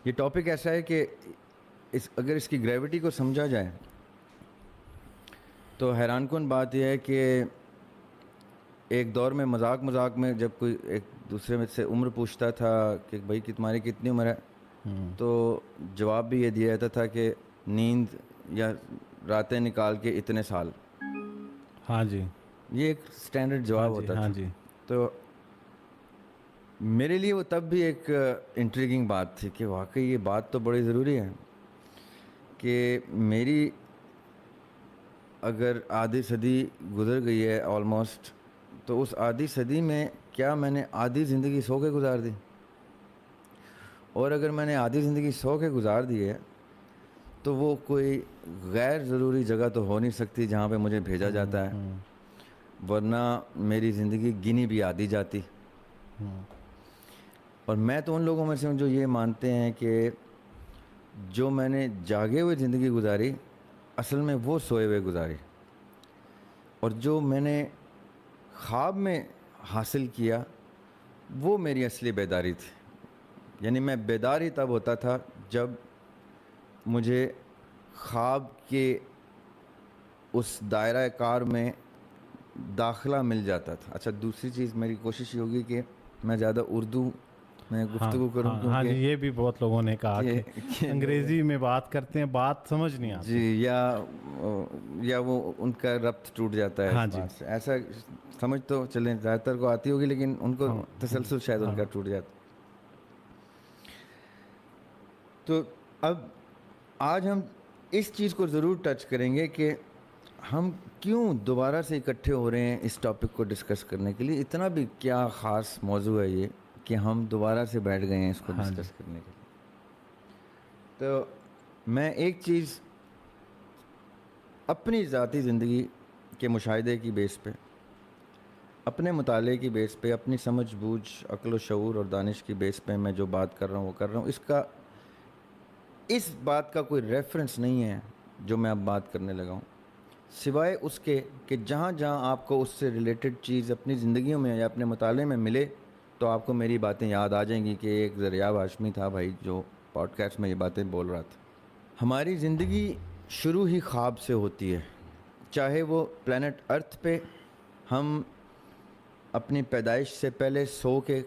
یہ ٹاپک ایسا ہے کہ اگر اس کی گریوٹی کو سمجھا جائے تو حیران کن بات یہ ہے کہ ایک دور میں مذاق میں جب کوئی ایک دوسرے میں سے عمر پوچھتا تھا کہ بھائی کہ تمہاری کتنی عمر ہے، تو جواب بھی یہ دیا جاتا تھا کہ نیند یا راتیں نکال کے اتنے سال. ہاں جی، یہ ایک سٹینڈرڈ ہاں جواب جی، ہوتا ہاں تھا. جی، تو میرے لیے وہ تب بھی ایک انٹریگنگ بات تھی کہ واقعی یہ بات تو بڑی ضروری ہے کہ میری اگر آدھی صدی گزر گئی ہے آلموسٹ، تو اس آدھی صدی میں کیا میں نے آدھی زندگی سو کے گزار دی؟ اور اگر میں نے آدھی زندگی سو کے گزار دی ہے تو وہ کوئی غیر ضروری جگہ تو ہو نہیں سکتی جہاں پہ مجھے بھیجا جاتا ہے، ورنہ میری زندگی گنی بھی آدھی جاتی. اور میں تو ان لوگوں میں سے ہوں جو یہ مانتے ہیں کہ جو میں نے جاگے ہوئے زندگی گزاری اصل میں وہ سوئے ہوئے گزاری، اور جو میں نے خواب میں حاصل کیا وہ میری اصلی بیداری تھی. یعنی میں بیدار ہی تب ہوتا تھا جب مجھے خواب کے اس دائرہ کار میں داخلہ مل جاتا تھا. اچھا، دوسری چیز میری کوشش یہ ہوگی کہ میں زیادہ اردو میں ہاں گفتگو کروں، ہاں ہاں جی، کیونکہ یہ بھی بہت لوگوں نے کہا کہ لوگ انگریزی میں بات کرتے ہیں، بات سمجھ نہیں جی آتی. یا وہ ان کا ربط ٹوٹ جاتا ہے ہاں اس جی، بات سے. ایسا سمجھ تو چلیں زیادہ تر کو آتی ہوگی، لیکن ان کو ہاں تسلسل شاید ان ہاں کا ٹوٹ جاتا. تو اب آج ہم اس چیز کو ضرور ٹچ کریں گے کہ ہم کیوں دوبارہ سے اکٹھے ہو رہے ہیں اس ٹاپک کو ڈسکس کرنے کے لیے. اتنا بھی کیا خاص موضوع ہے یہ کہ ہم دوبارہ سے بیٹھ گئے ہیں اس کو ہاں جی، ڈسکس کرنے کے لیے. تو میں ایک چیز اپنی ذاتی زندگی کے مشاہدے کی بیس پہ، اپنے مطالعے کی بیس پہ، اپنی سمجھ بوجھ، عقل و شعور اور دانش کی بیس پہ میں جو بات کر رہا ہوں وہ کر رہا ہوں. اس بات کا کوئی ریفرنس نہیں ہے جو میں اب بات کرنے لگا ہوں، سوائے اس کے کہ جہاں جہاں آپ کو اس سے ریلیٹڈ چیز اپنی زندگیوں میں یا اپنے مطالعے میں ملے تو آپ کو میری باتیں یاد آ جائیں گی کہ ایک دریاب ہاشمی تھا بھائی جو پوڈ کاسٹ میں یہ باتیں بول رہا تھا. ہماری زندگی شروع ہی خواب سے ہوتی ہے، چاہے وہ پلانٹ ارتھ پہ ہم اپنی پیدائش سے پہلے سو کے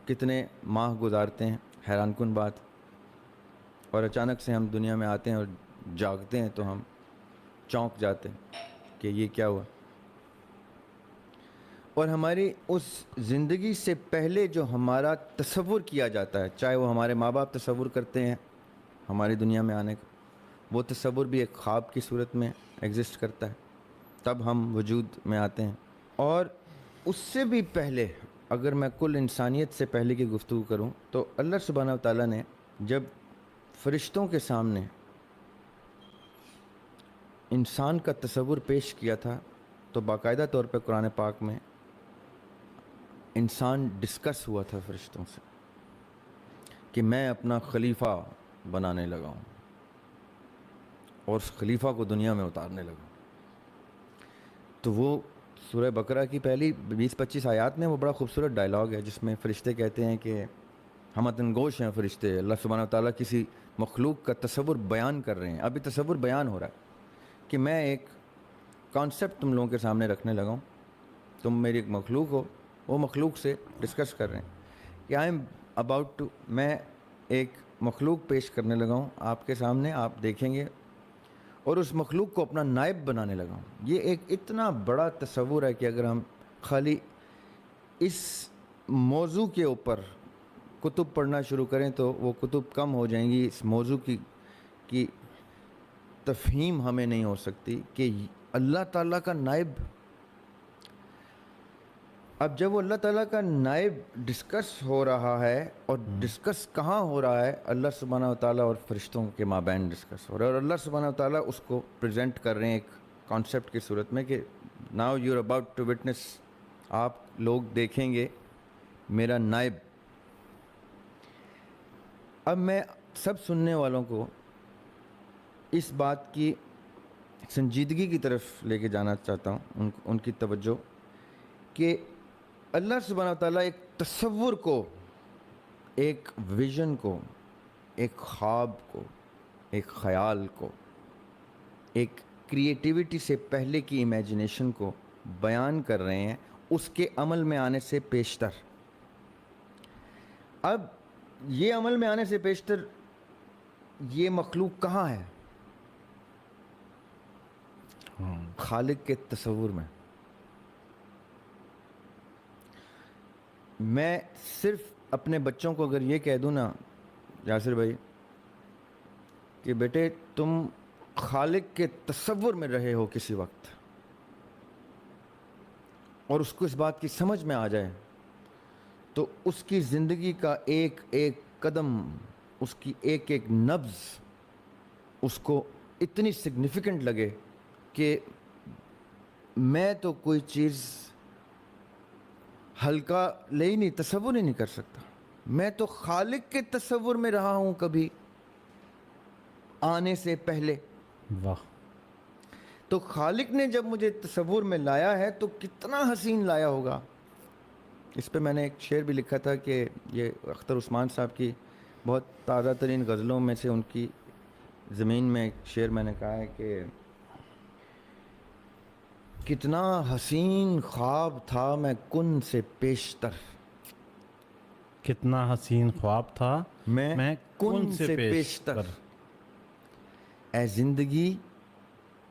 کتنے ماہ گزارتے ہیں، حیران کن بات، اور اچانک سے ہم دنیا میں آتے ہیں اور جاگتے ہیں تو ہم چونک جاتے ہیں کہ یہ کیا ہوا. اور ہماری اس زندگی سے پہلے جو ہمارا تصور کیا جاتا ہے، چاہے وہ ہمارے ماں باپ تصور کرتے ہیں ہماری دنیا میں آنے کا، وہ تصور بھی ایک خواب کی صورت میں ایگزسٹ کرتا ہے، تب ہم وجود میں آتے ہیں. اور اس سے بھی پہلے اگر میں کل انسانیت سے پہلے کی گفتگو کروں تو اللہ سبحانہ و تعالیٰ نے جب فرشتوں کے سامنے انسان کا تصور پیش کیا تھا تو باقاعدہ طور پہ قرآن پاک میں انسان ڈسکس ہوا تھا فرشتوں سے کہ میں اپنا خلیفہ بنانے لگا ہوں اور اس خلیفہ کو دنیا میں اتارنے لگا ہوں. تو وہ سورہ بقرہ کی پہلی 20-25 آیات میں وہ بڑا خوبصورت ڈائلاگ ہے جس میں فرشتے کہتے ہیں کہ ہم گوش ہیں فرشتے، اللہ سبحانہ و تعالیٰ کسی مخلوق کا تصور بیان کر رہے ہیں. ابھی تصور بیان ہو رہا ہے کہ میں ایک کانسیپٹ تم لوگوں کے سامنے رکھنے لگا ہوں، تم میری ایک مخلوق ہو، وہ مخلوق سے ڈسکس کر رہے ہیں کہ آئی ایم اباؤٹ ٹو، میں ایک مخلوق پیش کرنے لگا ہوں آپ کے سامنے، آپ دیکھیں گے، اور اس مخلوق کو اپنا نائب بنانے لگا ہوں. یہ ایک اتنا بڑا تصور ہے کہ اگر ہم خالی اس موضوع کے اوپر کتب پڑھنا شروع کریں تو وہ کتب کم ہو جائیں گی. اس موضوع کی تفہیم ہمیں نہیں ہو سکتی کہ اللہ تعالیٰ کا نائب. اب جب وہ اللہ تعالیٰ کا نائب ڈسکس ہو رہا ہے، اور ڈسکس کہاں ہو رہا ہے؟ اللہ سبحانہ و تعالیٰ اور فرشتوں کے مابین ڈسکس ہو رہا ہے، اور اللہ سبحانہ و تعالیٰ اس کو پریزنٹ کر رہے ہیں ایک کانسیپٹ کی صورت میں کہ now you are about to witness, آپ لوگ دیکھیں گے میرا نائب. اب میں سب سننے والوں کو اس بات کی سنجیدگی کی طرف لے کے جانا چاہتا ہوں، ان کی توجہ، کہ اللہ سبحانہ و تعالیٰ ایک تصور کو، ایک ویژن کو ایک خواب کو، ایک خیال کو، ایک کریٹیوٹی سے پہلے کی امیجنیشن کو بیان کر رہے ہیں اس کے عمل میں آنے سے پیشتر۔ اب یہ عمل میں آنے سے پیشتر یہ مخلوق کہاں ہے؟ خالق کے تصور میں۔ میں صرف اپنے بچوں کو اگر یہ کہہ دوں نا یاسر بھائی کہ بیٹے تم خالق کے تصور میں رہے ہو کسی وقت، اور اس کو اس بات کی سمجھ میں آ جائے، تو اس کی زندگی کا ایک ایک قدم، اس کی ایک ایک نبض اس کو اتنی سگنیفیکنٹ لگے کہ میں تو کوئی چیز ہلکا لے ہی نہیں، تصور ہی نہیں کر سکتا، میں تو خالق کے تصور میں رہا ہوں کبھی آنے سے پہلے۔ واہ، تو خالق نے جب مجھے تصور میں لایا ہے تو کتنا حسین لایا ہوگا۔ اس پہ میں نے ایک شعر بھی لکھا تھا کہ یہ اختر عثمان صاحب کی بہت تازہ ترین غزلوں میں سے ان کی زمین میں ایک شعر میں نے کہا ہے کہ کتنا حسین خواب تھا میں کن سے پیشتر، کتنا حسین خواب تھا میں کن سے پیشتر، اے زندگی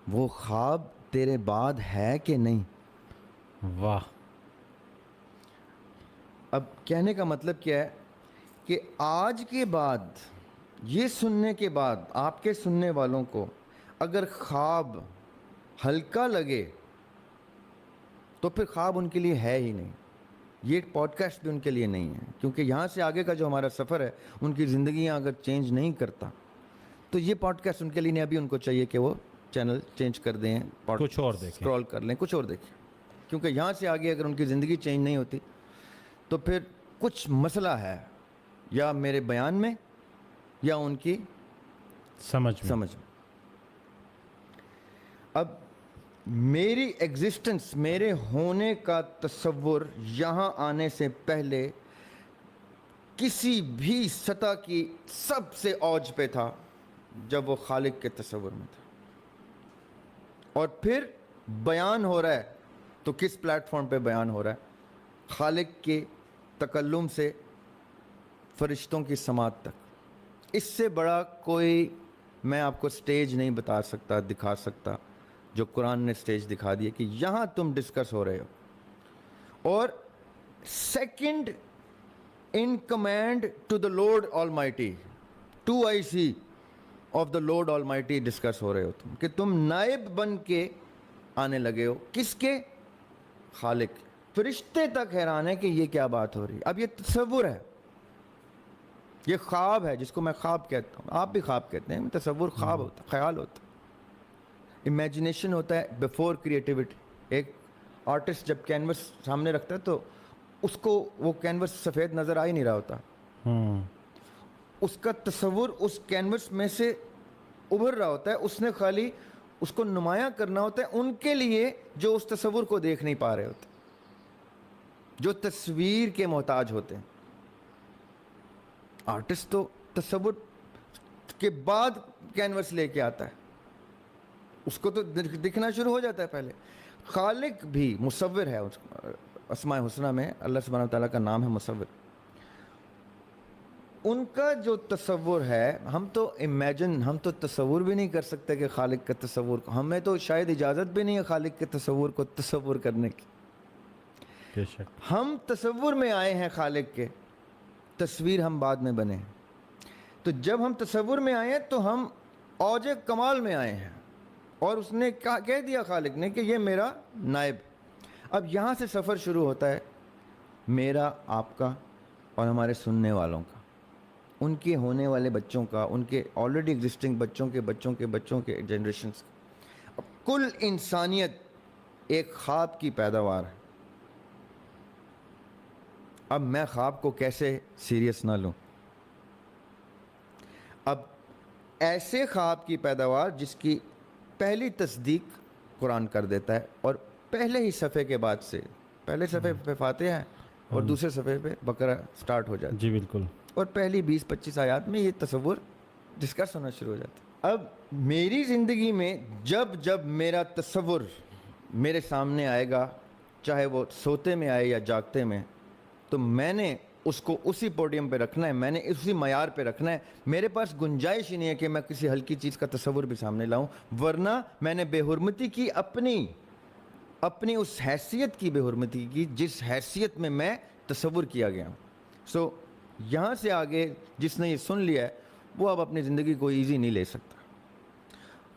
وہ خواب تیرے بعد ہے کہ نہیں۔ واہ، اب کہنے کا مطلب کیا ہے کہ آج کے بعد، یہ سننے کے بعد، آپ کے سننے والوں کو اگر خواب ہلکا لگے تو پھر خواب ان کے لیے ہے ہی نہیں، یہ پوڈ کاسٹ بھی ان کے لیے نہیں ہے، کیونکہ یہاں سے آگے کا جو ہمارا سفر ہے ان کی زندگیاں اگر چینج نہیں کرتا تو یہ پوڈ کاسٹ ان کے لیے نہیں۔ ابھی ان کو چاہیے کہ وہ چینل چینج کر دیں، کچھ اور دیکھیں، اسکرول کر لیں، کچھ اور دیکھیں، کیونکہ یہاں سے آگے اگر ان کی زندگی چینج نہیں ہوتی تو پھر کچھ مسئلہ ہے یا میرے بیان میں یا ان کی سمجھ میں۔ اب میری ایگزسٹنس، میرے ہونے کا تصور یہاں آنے سے پہلے کسی بھی سطح کی سب سے اوج پہ تھا جب وہ خالق کے تصور میں تھا، اور پھر بیان ہو رہا ہے تو کس پلیٹ فارم پہ بیان ہو رہا ہے؟ خالق کے تکلم سے فرشتوں کی سماعت تک۔ اس سے بڑا کوئی میں آپ کو سٹیج نہیں بتا سکتا، دکھا سکتا جو قرآن نے سٹیج دکھا دی ہے کہ یہاں تم ڈسکس ہو رہے ہو، اور second in command to the lord almighty, 2IC of the lord almighty discuss ہو رہے ہو تم، کہ تم نائب بن کے آنے لگے ہو کس کے؟ خالق۔ فرشتے تک حیران ہے کہ یہ کیا بات ہو رہی ہے۔ اب یہ تصور ہے، یہ خواب ہے جس کو میں خواب کہتا ہوں، آپ بھی خواب کہتے ہیں، تصور خواب ہوتا ہے، خیال ہوتا ہے، امیجنیشن ہوتا ہے بیفور کریٹیوٹی۔ ایک آرٹسٹ جب کینوس سامنے رکھتا ہے تو اس کو وہ کینوس سفید نظر آ ہی نہیں رہا ہوتا، اس کا تصور اس کینوس میں سے ابھر رہا ہوتا ہے، اس نے خالی اس کو نمایاں کرنا ہوتا ہے ان کے لیے جو اس تصور کو دیکھ نہیں پا رہے ہوتے، جو تصویر کے محتاج ہوتے ہیں۔ آرٹسٹ تو تصور کے بعد کینوس لے کے آتا ہے، اس کو تو دکھنا شروع ہو جاتا ہے پہلے۔ خالق بھی مصور ہے، اسماء حسنہ میں اللہ سبحانہ وتعالیٰ کا نام ہے مصور۔ ان کا جو تصور ہے، ہم تو تصور بھی نہیں کر سکتے کہ خالق کا تصور، ہمیں تو شاید اجازت بھی نہیں ہے خالق کے تصور کو تصور کرنے کی۔ بے شک، ہم تصور میں آئے ہیں خالق کے، تصویر ہم بعد میں بنے ہیں۔ تو جب ہم تصور میں آئے ہیں تو ہم اوج کمال میں آئے ہیں، اور اس نے کہہ دیا خالق نے کہ یہ میرا نائب۔ اب یہاں سے سفر شروع ہوتا ہے میرا، آپ کا، اور ہمارے سننے والوں کا، ان کے ہونے والے بچوں کا، ان کے آلریڈی ایگزسٹنگ بچوں کے بچوں کے بچوں کے جنریشنز کا۔ اب کل انسانیت ایک خواب کی پیداوار ہے۔ اب میں خواب کو کیسے سیریس نہ لوں؟ اب ایسے خواب کی پیداوار جس کی پہلی تصدیق قرآن کر دیتا ہے، اور پہلے ہی صفحے کے بعد سے، پہلے صفحے پہ فاتحہ ہے اور دوسرے صفحے پہ بقرہ سٹارٹ ہو جاتا ہے۔ جی بالکل، اور پہلی 20-25 آیات میں یہ تصور ڈسکس ہونا شروع ہو جاتا ہے. اب میری زندگی میں جب جب میرا تصور میرے سامنے آئے گا, چاہے وہ سوتے میں آئے یا جاگتے میں, تو میں نے اس کو اسی پوڈیم پہ رکھنا ہے, میں نے اسی معیار پہ رکھنا ہے. میرے پاس گنجائش ہی نہیں ہے کہ میں کسی ہلکی چیز کا تصور بھی سامنے لاؤں, ورنہ میں نے بے حرمتی کی, اپنی اس حیثیت کی بے حرمتی کی جس حیثیت میں میں تصور کیا گیا ہوں. سو یہاں سے آگے جس نے یہ سن لیا ہے وہ اب اپنی زندگی کو ایزی نہیں لے سکتا,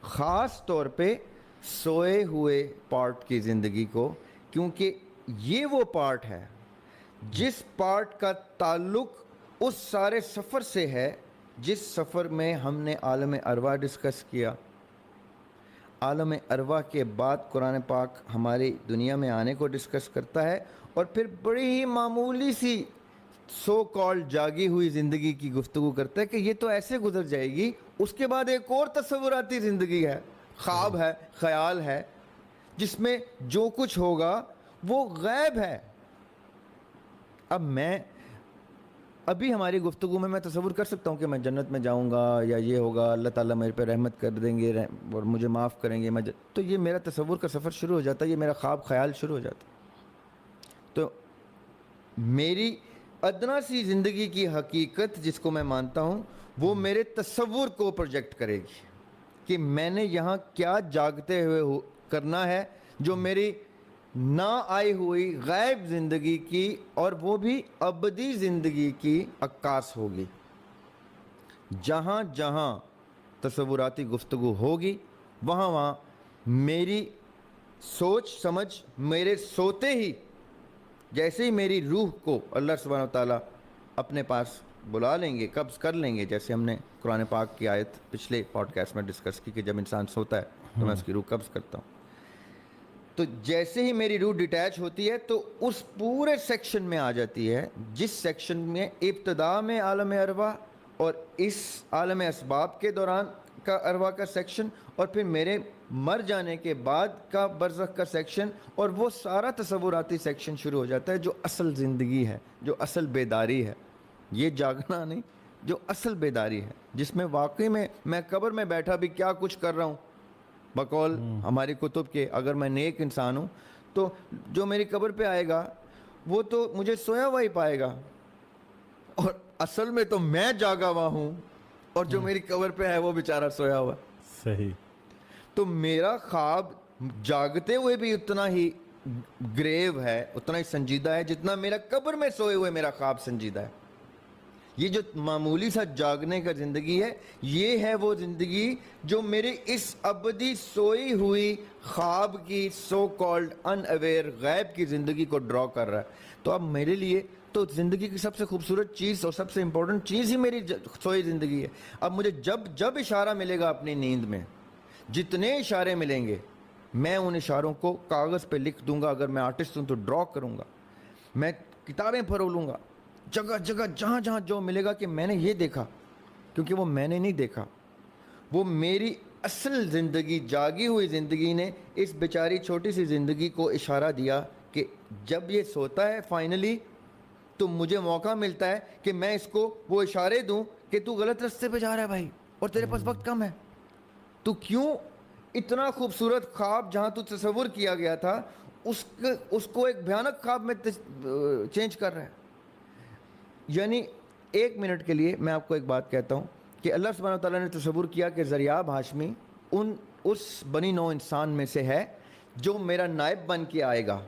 خاص طور پہ سوئے ہوئے پارٹ کی زندگی کو, کیونکہ یہ وہ پارٹ ہے جس پارٹ کا تعلق اس سارے سفر سے ہے جس سفر میں ہم نے عالم ارواح ڈسکس کیا. عالم ارواح کے بعد قرآن پاک ہماری دنیا میں آنے کو ڈسکس کرتا ہے, اور پھر بڑی ہی معمولی سی سو کالڈ جاگی ہوئی زندگی کی گفتگو کرتا ہے کہ یہ تو ایسے گزر جائے گی. اس کے بعد ایک اور تصوراتی زندگی ہے, خواب ہے, خیال ہے, جس میں جو کچھ ہوگا وہ غیب ہے. اب میں ابھی ہماری گفتگو میں تصور کر سکتا ہوں کہ میں جنت میں جاؤں گا یا یہ ہوگا, اللہ تعالیٰ میرے پہ رحمت کر دیں گے اور مجھے معاف کریں گے, تو یہ میرا تصور کا سفر شروع ہو جاتا ہے, یہ میرا خواب خیال شروع ہو جاتا ہے. تو میری ادنا سی زندگی کی حقیقت جس کو میں مانتا ہوں وہ میرے تصور کو پروجیکٹ کرے گی کہ میں نے یہاں کیا جاگتے ہوئے کرنا ہے جو میری نہ آئی ہوئی غیب زندگی کی اور وہ بھی ابدی زندگی کی عکاس ہوگی. جہاں جہاں تصوراتی گفتگو ہوگی وہاں میری سوچ سمجھ میرے سوتے ہی, جیسے ہی میری روح کو اللہ سبحانہ و تعالیٰ اپنے پاس بلا لیں گے, قبض کر لیں گے, جیسے ہم نے قرآن پاک کی آیت پچھلے پوڈ کاسٹ میں ڈسکس کی کہ جب انسان سوتا ہے تو میں اس کی روح قبض کرتا ہوں. تو جیسے ہی میری روح ڈیٹیچ ہوتی ہے تو اس پورے سیکشن میں آ جاتی ہے جس سیکشن میں ابتدا میں عالم ارواح اور اس عالم اسباب کے دوران کا ارواح کا سیکشن, اور پھر میرے مر جانے کے بعد کا برزخ کا سیکشن, اور وہ سارا تصوراتی سیکشن شروع ہو جاتا ہے جو اصل زندگی ہے, جو اصل بیداری ہے. یہ جاگنا نہیں, جو اصل بیداری ہے, جس میں واقعی میں قبر میں بیٹھا بھی کیا کچھ کر رہا ہوں. بقول ہماری کتب کے اگر میں نیک انسان ہوں تو جو میری قبر پہ آئے گا وہ تو مجھے سویا ہوا ہی پائے گا, اور اصل میں تو میں جاگا ہوا ہوں اور جو میری قبر پہ ہے وہ بیچارہ سویا ہوا. صحیح. تو میرا خواب جاگتے ہوئے بھی اتنا ہی گریو ہے, اتنا ہی سنجیدہ ہے جتنا میرا قبر میں سوئے ہوئے میرا خواب سنجیدہ ہے. یہ جو معمولی سا جاگنے کا زندگی ہے, یہ ہے وہ زندگی جو میرے اس ابدی سوئی ہوئی خواب کی سو کالڈ ان اویئر غیب کی زندگی کو ڈرا کر رہا ہے. تو اب میرے لیے تو زندگی کی سب سے خوبصورت چیز اور سب سے امپورٹنٹ چیز ہی میری سوئی زندگی ہے. اب مجھے جب اشارہ ملے گا اپنی نیند میں, جتنے اشارے ملیں گے میں ان اشاروں کو کاغذ پہ لکھ دوں گا. اگر میں آرٹسٹ ہوں تو ڈرا کروں گا, میں کتابیں پڑھ لوں گا, جگہ جگہ جہاں جہاں جو ملے گا کہ میں نے یہ دیکھا, کیونکہ وہ میں نے نہیں دیکھا, وہ میری اصل زندگی جاگی ہوئی زندگی نے اس بیچاری چھوٹی سی زندگی کو اشارہ دیا کہ جب یہ سوتا ہے فائنلی تو مجھے موقع ملتا ہے کہ میں اس کو وہ اشارے دوں کہ تو غلط راستے پہ جا رہا ہے بھائی, اور تیرے پاس وقت کم ہے. تو کیوں اتنا خوبصورت خواب جہاں تو تصور کیا گیا تھا اس کو ایک بھیانک خواب میں چینج کر رہا ہے. یعنی 1 منٹ کے لیے میں آپ کو ایک بات کہتا ہوں کہ اللہ سبحانہ و تعالیٰ نے تصور کیا کہ ذریاب ہاشمی اس بنی نوع انسان میں سے ہے جو میرا نائب بن کے آئے گا,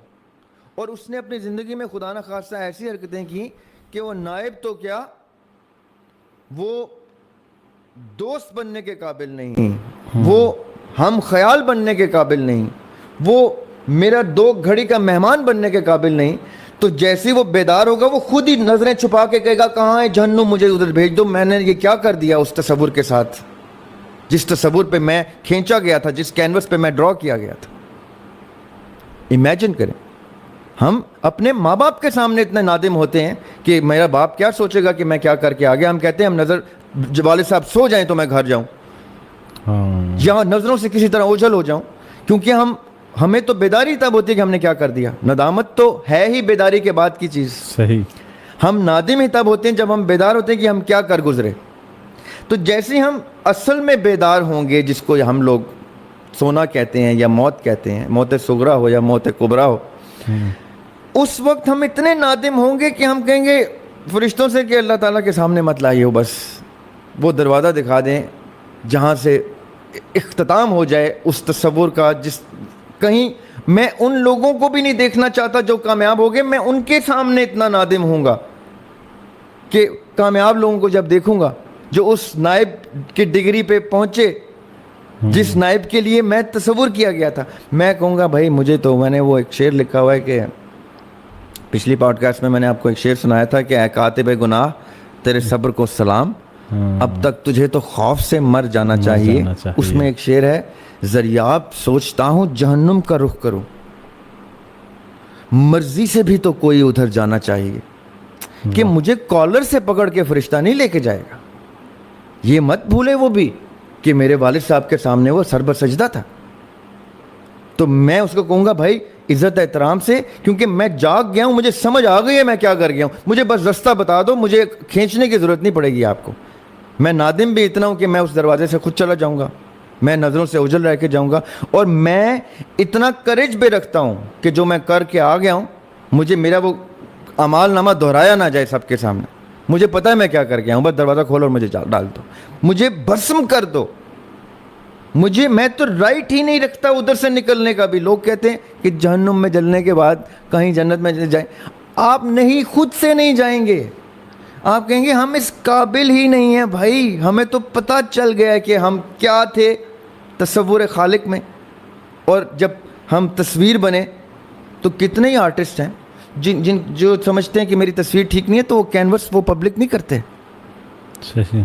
اور اس نے اپنی زندگی میں خدا نہ خواستہ ایسی حرکتیں کی کہ وہ نائب تو کیا, وہ دوست بننے کے قابل نہیں, وہ ہم خیال بننے کے قابل نہیں, وہ میرا 2 گھڑی کا مہمان بننے کے قابل نہیں. تو جیسے وہ بیدار ہوگا وہ خود ہی نظریں چھپا کے کہے گا کہاں ہے جہنم, مجھے ادھر بھیج دو, میں نے یہ کیا کر دیا اس تصور کے ساتھ, جس تصور پہ میں کھینچا گیا تھا, جس کینوس پہ میں ڈرا کیا گیا تھا. امیجن کریں, ہم اپنے ماں باپ کے سامنے اتنے نادم ہوتے ہیں کہ میرا باپ کیا سوچے گا کہ میں کیا کر کے آ گیا. ہم کہتے ہیں ہم نظر جب والد صاحب سو جائیں تو میں گھر جاؤں, یا نظروں سے کسی طرح اوجھل ہو جاؤں, کیونکہ ہمیں تو بیداری تب ہوتی ہے کہ ہم نے کیا کر دیا. ندامت تو ہے ہی بیداری کے بعد کی چیز. صحیح. ہم نادم ہی تب ہوتے ہیں جب ہم بیدار ہوتے ہیں کہ ہم کیا کر گزرے. تو جیسے ہم اصل میں بیدار ہوں گے, جس کو ہم لوگ سونا کہتے ہیں یا موت کہتے ہیں, موت صغرا ہو یا موت کبرا ہو, اس وقت ہم اتنے نادم ہوں گے کہ ہم کہیں گے فرشتوں سے کہ اللہ تعالیٰ کے سامنے مت لائیے ہو, بس وہ دروازہ دکھا دیں جہاں سے اختتام ہو جائے اس تصور کا, جس کہیں میں ان لوگوں کو بھی نہیں دیکھنا چاہتا جو کامیاب ہو گئے. میں ان کے سامنے اتنا نادم ہوں گا کہ کامیاب لوگوں کو جب دیکھوں گا جو اس نائب کی ڈگری پہ پہنچے جس نائب کے لیے میں تصور کیا گیا تھا, میں کہوں گا بھائی مجھے تو, میں نے وہ ایک شعر لکھا ہوا ہے کہ پچھلی پوڈ کاسٹ میں نے آپ کو ایک شعر سنایا تھا کہ اے کاتب گناہ تیرے صبر کو سلام, اب تک تجھے تو خوف سے مر جانا چاہیے. اس میں ایک شعر ہے, ذریعہ سوچتا ہوں جہنم کا رخ کروں, مرضی سے بھی تو کوئی ادھر جانا چاہیے, کہ مجھے کالر سے پکڑ کے فرشتہ نہیں لے کے جائے گا. یہ مت بھولے وہ بھی کہ میرے والد صاحب کے سامنے وہ سر بسجدہ تھا. تو میں اس کو کہوں گا بھائی عزت احترام سے, کیونکہ میں جاگ گیا ہوں, مجھے سمجھ آ گئی ہے میں کیا کر گیا ہوں, مجھے بس رستہ بتا دو, مجھے کھینچنے کی ضرورت نہیں پڑے گی آپ کو. میں نادم بھی اتنا ہوں کہ میں اس دروازے سے خود چلا جاؤں گا, میں نظروں سے اوجھل رہ کے جاؤں گا, اور میں اتنا کریج بھی رکھتا ہوں کہ جو میں کر کے آ گیا ہوں مجھے میرا وہ اعمال نامہ دہرایا نہ جائے سب کے سامنے. مجھے پتہ ہے میں کیا کر گیا ہوں, بس دروازہ کھولو اور مجھے ڈال دو, مجھے بھسم کر دو. میں تو رائٹ ہی نہیں رکھتا ادھر سے نکلنے کا بھی. لوگ کہتے ہیں کہ جہنم میں جلنے کے بعد کہیں جنت میں جائیں. آپ نہیں, خود سے نہیں جائیں گے. آپ کہیں گے ہم اس قابل ہی نہیں ہیں بھائی, ہمیں تو پتہ چل گیا کہ ہم کیا تھے تصور خالق میں. اور جب ہم تصویر بنے تو کتنے ہی آرٹسٹ ہیں جو سمجھتے ہیں کہ میری تصویر ٹھیک نہیں ہے تو وہ کینوس وہ پبلک نہیں کرتے,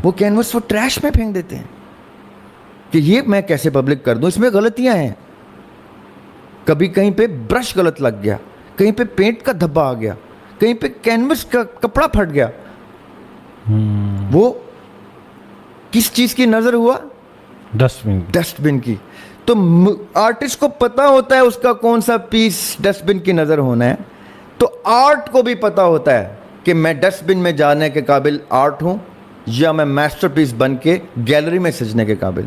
وہ کینوس وہ ٹریش میں پھینک دیتے ہیں کہ یہ میں کیسے پبلک کر دوں, اس میں غلطیاں ہیں. کبھی کہیں پہ برش غلط لگ گیا, کہیں پہ پینٹ کا دھبا آ گیا, کہیں پہ کینوس کا کپڑا پھٹ گیا. وہ کس چیز کی نظر ہوا؟ ڈسٹ بن کی. تو آرٹسٹ کو پتا ہوتا ہے اس کا کون سا پیس ڈسٹ بن کی نظر ہونا ہے, تو آرٹ کو بھی پتا ہوتا ہے کہ میں ڈسٹ بن میں جانے کے قابل آرٹ ہوں یا میں میسٹر پیس بن کے گیلری میں سجنے کے قابل.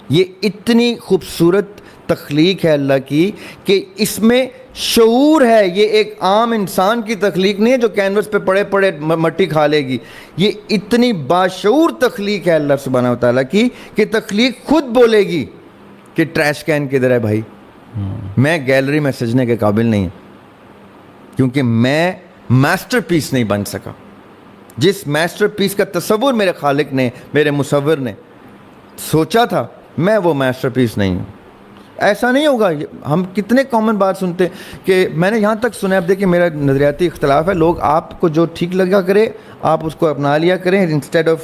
یہ اتنی خوبصورت تخلیق ہے اللہ کی کہ اس میں شعور ہے. یہ ایک عام انسان کی تخلیق نہیں ہے جو کینوس پہ پڑے پڑے مٹی کھا لے گی. یہ اتنی باشعور تخلیق ہے اللہ سبحانہ و تعالیٰ کی کہ تخلیق خود بولے گی کہ ٹریش کین کدھر ہے بھائی, میں گیلری میں سجنے کے قابل نہیں ہوں, کیونکہ میں میسٹر پیس نہیں بن سکا. جس میسٹر پیس کا تصور میرے خالق نے, میرے مصور نے سوچا تھا, میں وہ میسٹر پیس نہیں ہوں. ایسا نہیں ہوگا. ہم کتنے کامن بات سنتے ہیں کہ میں نے یہاں تک سنا, اب دیکھیں میرا نظریاتی اختلاف ہے, لوگ آپ کو جو ٹھیک لگا کرے آپ اس کو اپنا لیا کریں انسٹیڈ آف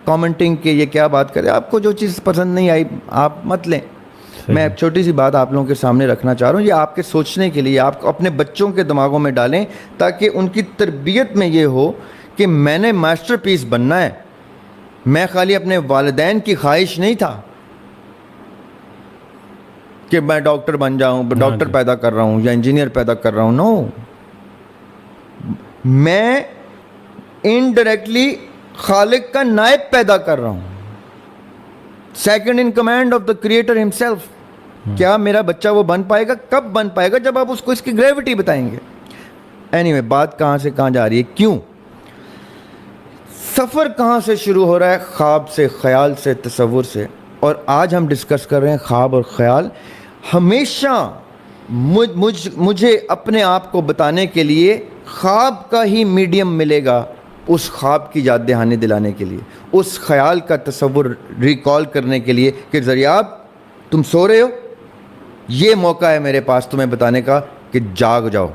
کامنٹنگ کہ یہ کیا بات کرے. آپ کو جو چیز پسند نہیں آئی آپ مت لیں. میں ایک چھوٹی سی بات آپ لوگوں کے سامنے رکھنا چاہ رہا ہوں, یہ آپ کے سوچنے کے لیے, آپ اپنے بچوں کے دماغوں میں ڈالیں تاکہ ان کی تربیت میں یہ ہو کہ میں نے ماسٹر پیس بننا ہے. میں خالی اپنے والدین کی خواہش نہیں تھا کہ میں ڈاکٹر بن جاؤں, ڈاکٹر پیدا کر رہا ہوں یا انجینئر پیدا کر رہا ہوں. نو, میں انڈائریکٹلی خالق کا نائب پیدا کر رہا ہوں, second in command of the creator himself. کیا میرا بچہ وہ بن پائے گا؟ کب بن پائے گا؟ جب آپ اس کو اس کی گریوٹی بتائیں گے. اینیوے, بات کہاں سے کہاں جا رہی ہے, کیوں سفر کہاں سے شروع ہو رہا ہے؟ خواب سے, خیال سے, تصور سے. اور آج ہم ڈسکس کر رہے ہیں خواب اور خیال. ہمیشہ مجھے اپنے آپ کو بتانے کے لیے خواب کا ہی میڈیم ملے گا, اس خواب کی یاد دہانی دلانے کے لیے, اس خیال کا تصور ریکال کرنے کے لیے کہ ذریعہ تم سو رہے ہو, یہ موقع ہے میرے پاس تمہیں بتانے کا کہ جاگ جاؤ.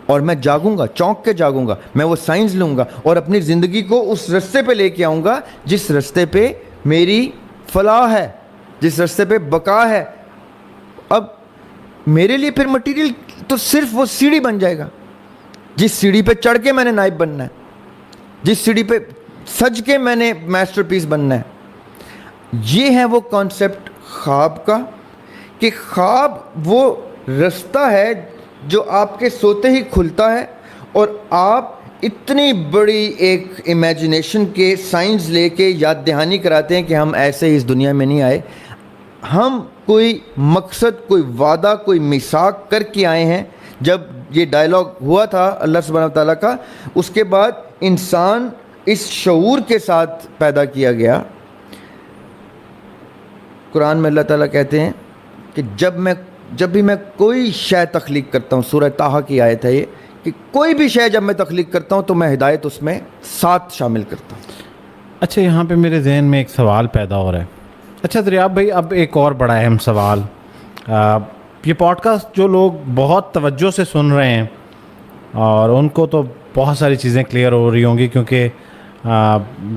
اور میں جاگوں گا, چونک کے جاگوں گا. میں وہ سائنس لوں گا اور اپنی زندگی کو اس رستے پہ لے کے آؤں گا جس رستے پہ میری فلاح ہے, جس رستے پہ بقا ہے. اب میرے لیے پھر مٹیریل تو صرف وہ سیڑھی بن جائے گا جس سیڑھی پہ چڑھ کے میں نے نائب بننا ہے, جس سیڑھی پہ سج کے میں نے میسٹر پیس بننا ہے. یہ ہے وہ کانسیپٹ خواب کا کہ خواب وہ رستہ ہے جو آپ کے سوتے ہی کھلتا ہے اور آپ اتنی بڑی ایک امیجنیشن کے سائنس لے کے یاد دہانی کراتے ہیں کہ ہم ایسے ہی اس دنیا میں نہیں آئے, ہم کوئی مقصد, کوئی وعدہ, کوئی میثاق کر کے آئے ہیں. جب یہ ڈائلاگ ہوا تھا اللہ سبحانہ و تعالیٰ کا, اس کے بعد انسان اس شعور کے ساتھ پیدا کیا گیا. قرآن میں اللہ تعالیٰ کہتے ہیں کہ جب بھی میں کوئی شے تخلیق کرتا ہوں, سورہ طٰہٰ کی آیت ہے یہ, کہ کوئی بھی شے جب میں تخلیق کرتا ہوں تو میں ہدایت اس میں ساتھ شامل کرتا ہوں. اچھا, یہاں پہ میرے ذہن میں ایک سوال پیدا ہو رہا ہے. اچھا دریاب بھائی, اب ایک اور بڑا اہم سوال, یہ پوڈ کاسٹ جو لوگ بہت توجہ سے سن رہے ہیں اور ان کو تو بہت ساری چیزیں کلیئر ہو رہی ہوں گی, کیونکہ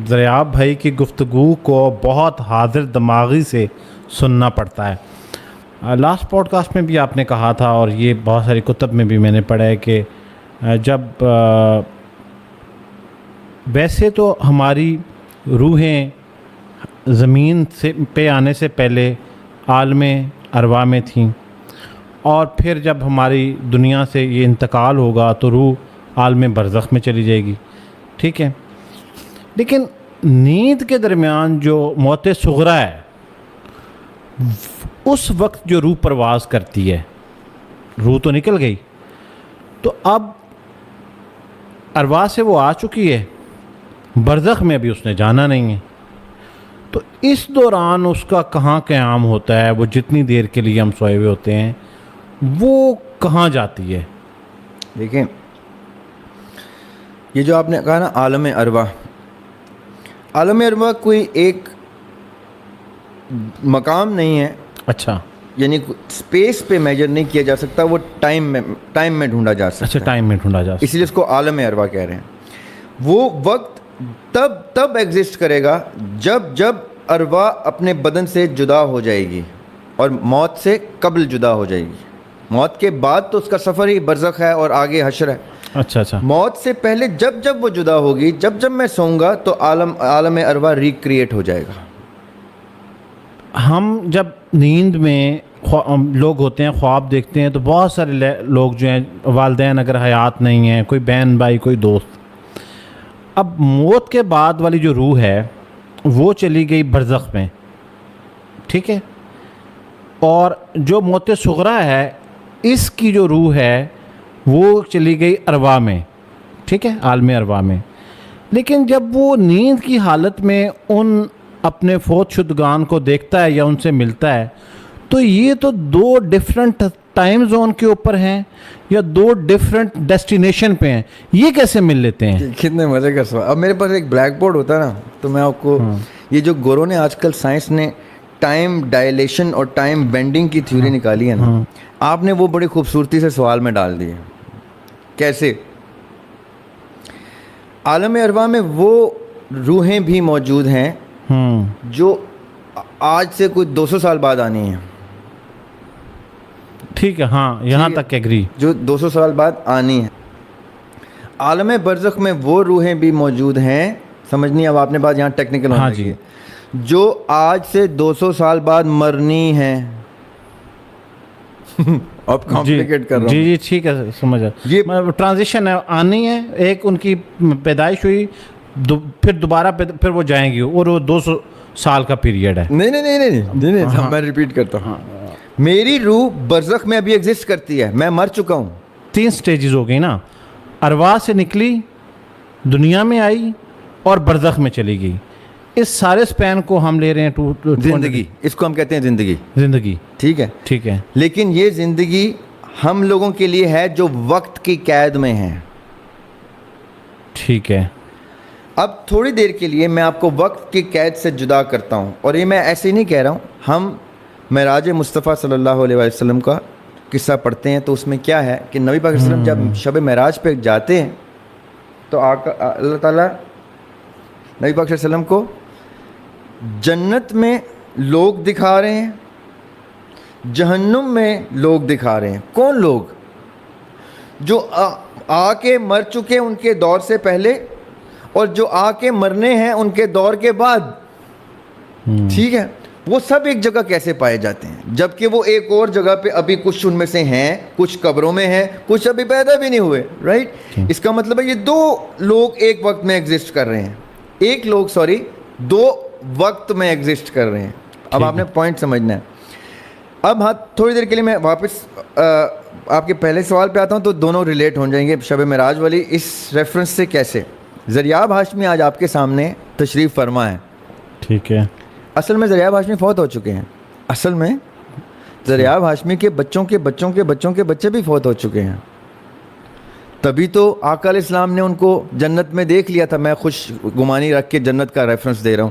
دریاب بھائی کی گفتگو کو بہت حاضر دماغی سے سننا پڑتا ہے. لاسٹ پوڈ کاسٹ میں بھی آپ نے کہا تھا, اور یہ بہت ساری کتب میں بھی میں نے پڑھا ہے, کہ جب ویسے تو ہماری روحیں زمین سے پہ آنے سے پہلے عالم ارواح میں تھیں, اور پھر جب ہماری دنیا سے یہ انتقال ہوگا تو روح عالم برزخ میں چلی جائے گی, ٹھیک ہے. لیکن نیند کے درمیان جو موت صغریٰ ہے, اس وقت جو روح پرواز کرتی ہے, روح تو نکل گئی, تو اب ارواح سے وہ آ چکی ہے, برزخ میں بھی اس نے جانا نہیں ہے, تو اس دوران اس کا کہاں قیام ہوتا ہے؟ وہ جتنی دیر کے لیے ہم سوئے ہوئے ہوتے ہیں وہ کہاں جاتی ہے؟ دیکھیں, یہ جو آپ نے کہا نا عالم ارواح, عالم ارواح کوئی ایک مقام نہیں ہے. اچھا, یعنی اسپیس پہ میجر نہیں کیا جا سکتا, وہ ٹائم میں ڈھونڈا جا سکتا. اچھا, ٹائم میں ڈھونڈا جا سکتا, اسی لیے اس کو عالم ارواح کہہ رہے ہیں. وہ وقت تب ایگزسٹ کرے گا جب ارواح اپنے بدن سے جدا ہو جائے گی, اور موت سے قبل جدا ہو جائے گی. موت کے بعد تو اس کا سفر ہی برزخ ہے اور آگے حشر ہے. اچھا, موت سے پہلے جب وہ جدا ہوگی, جب میں سوؤں گا تو عالم ارواح ریکریٹ ہو جائے گا. ہم جب نیند میں لوگ ہوتے ہیں, خواب دیکھتے ہیں, تو بہت سارے لوگ جو ہیں, والدین اگر حیات نہیں ہیں, کوئی بہن بھائی, کوئی دوست, اب موت کے بعد والی جو روح ہے وہ چلی گئی برزخ میں, ٹھیک ہے, اور جو موت صغریٰ ہے اس کی جو روح ہے وہ چلی گئی ارواح میں, ٹھیک ہے, عالم ارواح میں. لیکن جب وہ نیند کی حالت میں ان اپنے فوت شدگان کو دیکھتا ہے یا ان سے ملتا ہے, تو یہ تو دو ڈیفرنٹ ٹائم زون کے اوپر ہیں یا دو ڈیفرنٹ ڈیسٹینیشن پہ ہیں, یہ کیسے مل لیتے ہیں؟ کتنے مزے کا سوال. اب میرے پاس ایک بلیک بورڈ ہوتا ہے نا, تو میں آپ کو یہ جو گوروں نے آج کل سائنس نے ٹائم ڈائلیشن اور ٹائم بینڈنگ کی تھیوری نکالی ہے نا, آپ نے وہ بڑی خوبصورتی سے سوال میں ڈال دی ہے. کیسے؟ عالم ارواح میں وہ روحیں بھی موجود ہیں جو آج سے کوئی 200 سال بعد آنی ہیں, ٹھیک ہے, ہاں, یہاں تک ایگری, جو 200 سال بعد آنی ہیں. عالم برزخ میں وہ روحیں بھی موجود ہیں, سمجھنی اب آپ نے بات یہاں ٹیکنیکل ہونا چاہیے, جو آج سے 200 سال بعد مرنی ہیں. اب کمپلیکیٹ کر رہا ہوں. جی ٹھیک ہے, سمجھا, یہ ٹرانزیشن ہے, آنی ہے, ایک ان کی پیدائش ہوئی, پھر دوبارہ پھر وہ جائیں گی, اور وہ 200 سال کا پیریڈ ہے. نہیں, میں ریپیٹ کرتا ہوں. میری روح برزخ میں ابھی ایگزسٹ کرتی ہے, میں مر چکا ہوں. 3 سٹیجز ہو گئی نا, ارواح سے نکلی, دنیا میں آئی, اور برزخ میں چلی گئی. اس سارے سپین کو ہم لے رہے ہیں زندگی, اس کو ہم کہتے ہیں زندگی, ٹھیک ہے. لیکن یہ زندگی ہم لوگوں کے لیے ہے جو وقت کی قید میں ہیں, ٹھیک ہے. اب تھوڑی دیر کے لیے میں آپ کو وقت کی قید سے جدا کرتا ہوں, اور یہ میں ایسے ہی نہیں کہہ رہا ہوں. ہم معراج مصطفیٰ صلی اللہ علیہ وسلم کا قصہ پڑھتے ہیں, تو اس میں کیا ہے کہ نبی پاک صلی اللہ علیہ وسلم جب شب معراج پہ جاتے ہیں تو اللہ تعالیٰ نبی پاک صلی اللہ علیہ وسلم کو جنت میں لوگ دکھا رہے ہیں, جہنم میں لوگ دکھا رہے ہیں. کون لوگ؟ جو آ کے مر چکے ان کے دور سے پہلے, اور جو آ کے مرنے ہیں ان کے دور کے بعد, ٹھیک ہے. وہ سب ایک جگہ کیسے پائے جاتے ہیں جبکہ وہ ایک اور جگہ پہ ابھی کچھ ان میں سے ہیں, کچھ قبروں میں ہیں, کچھ ابھی پیدا بھی نہیں ہوئے, رائٹ. اس کا مطلب ہے یہ دو لوگ ایک وقت میں ایگزسٹ کر رہے ہیں, دو وقت میں ایگزسٹ کر رہے ہیں. اب آپ نے پوائنٹ سمجھنا ہے. اب ہاں تھوڑی دیر کے لیے میں واپس آپ کے پہلے سوال پہ آتا ہوں, تو دونوں ریلیٹ ہو جائیں گے شب معراج والی اس ریفرنس سے. کیسے؟ زریاب ہاشمی آج آپ کے سامنے تشریف فرما ہے, ٹھیک ہے. اصل میں زریاب ہاشمی فوت ہو چکے ہیں. اصل میں زریاب ہاشمی کے بچوں کے بچوں کے بچوں کے بچے بھی فوت ہو چکے ہیں. تبھی تو آقا علیہ السلام نے ان کو جنت میں دیکھ لیا تھا. میں خوش گمانی رکھ کے جنت کا ریفرنس دے رہا ہوں.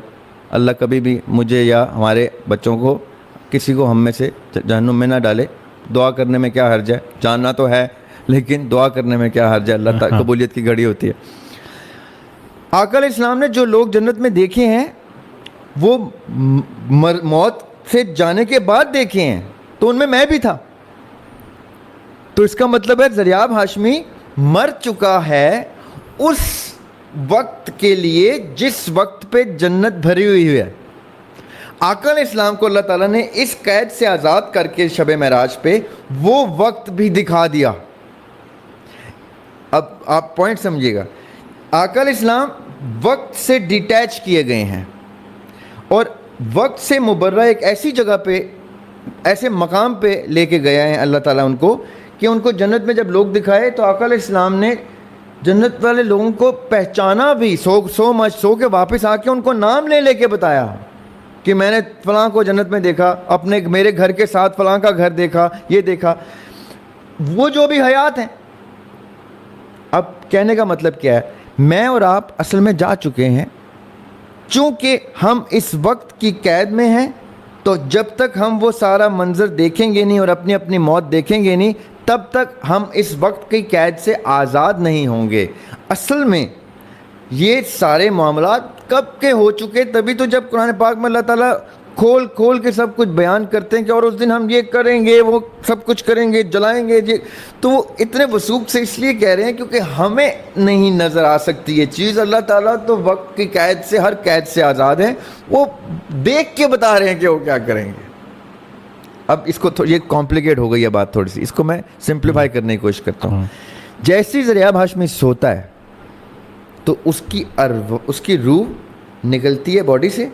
اللہ کبھی بھی مجھے یا ہمارے بچوں کو, کسی کو ہم میں سے جہنم میں نہ ڈالے. دعا کرنے میں کیا حرج ہے, جاننا تو ہے لیکن دعا کرنے میں کیا حرج ہے, اللہ تعالی قبولیت کی گھڑی ہوتی ہے. آقا علیہ السلام نے جو لوگ جنت میں دیکھے ہیں وہ موت سے جانے کے بعد دیکھے ہیں, تو ان میں بھی تھا. تو اس کا مطلب ہے زریاب ہاشمی مر چکا ہے اس وقت کے لیے جس وقت پہ جنت بھری ہوئی ہے. آقا علیہ السلام کو اللہ تعالیٰ نے اس قید سے آزاد کر کے شب معراج پہ وہ وقت بھی دکھا دیا. اب آپ پوائنٹ سمجھیے گا, آقا علیہ السلام وقت سے ڈیٹیچ کیے گئے ہیں اور وقت سے مبرہ ایک ایسی جگہ پہ, ایسے مقام پہ لے کے گیا ہے اللہ تعالیٰ ان کو, کہ ان کو جنت میں جب لوگ دکھائے تو آقا علیہ السلام نے جنت والے لوگوں کو پہچانا بھی, سو کے واپس آ کے ان کو نام لے کے بتایا کہ میں نے فلاں کو جنت میں دیکھا, اپنے میرے گھر کے ساتھ فلاں کا گھر دیکھا, یہ دیکھا. وہ جو بھی حیات ہیں. اب کہنے کا مطلب کیا ہے, میں اور آپ اصل میں جا چکے ہیں. چونکہ ہم اس وقت کی قید میں ہیں, تو جب تک ہم وہ سارا منظر دیکھیں گے نہیں اور اپنی اپنی موت دیکھیں گے نہیں, تب تک ہم اس وقت کی قید سے آزاد نہیں ہوں گے. اصل میں یہ سارے معاملات کب کے ہو چکے, تبھی تو جب قرآن پاک میں اللہ تعالیٰ کھول کے سب کچھ بیان کرتے ہیں کہ اور اس دن ہم یہ کریں گے, وہ سب کچھ کریں گے, جلائیں گے, تو وہ اتنے وثوق سے اس لیے کہہ رہے ہیں کیونکہ ہمیں نہیں نظر آ سکتی یہ چیز. اللہ تعالیٰ تو وقت کی قید سے, ہر قید سے آزاد ہیں, وہ دیکھ کے بتا رہے ہیں کہ وہ کیا کریں گے. اب اس کو یہ کمپلیکیٹ ہو گئی ہے بات تھوڑی سی, اس کو میں سمپلیفائی کرنے کی کوشش کرتا ہوں. جیسی زریاب ہاشمی سوتا ہے تو اس کی روح نکلتی ہے باڈی سے,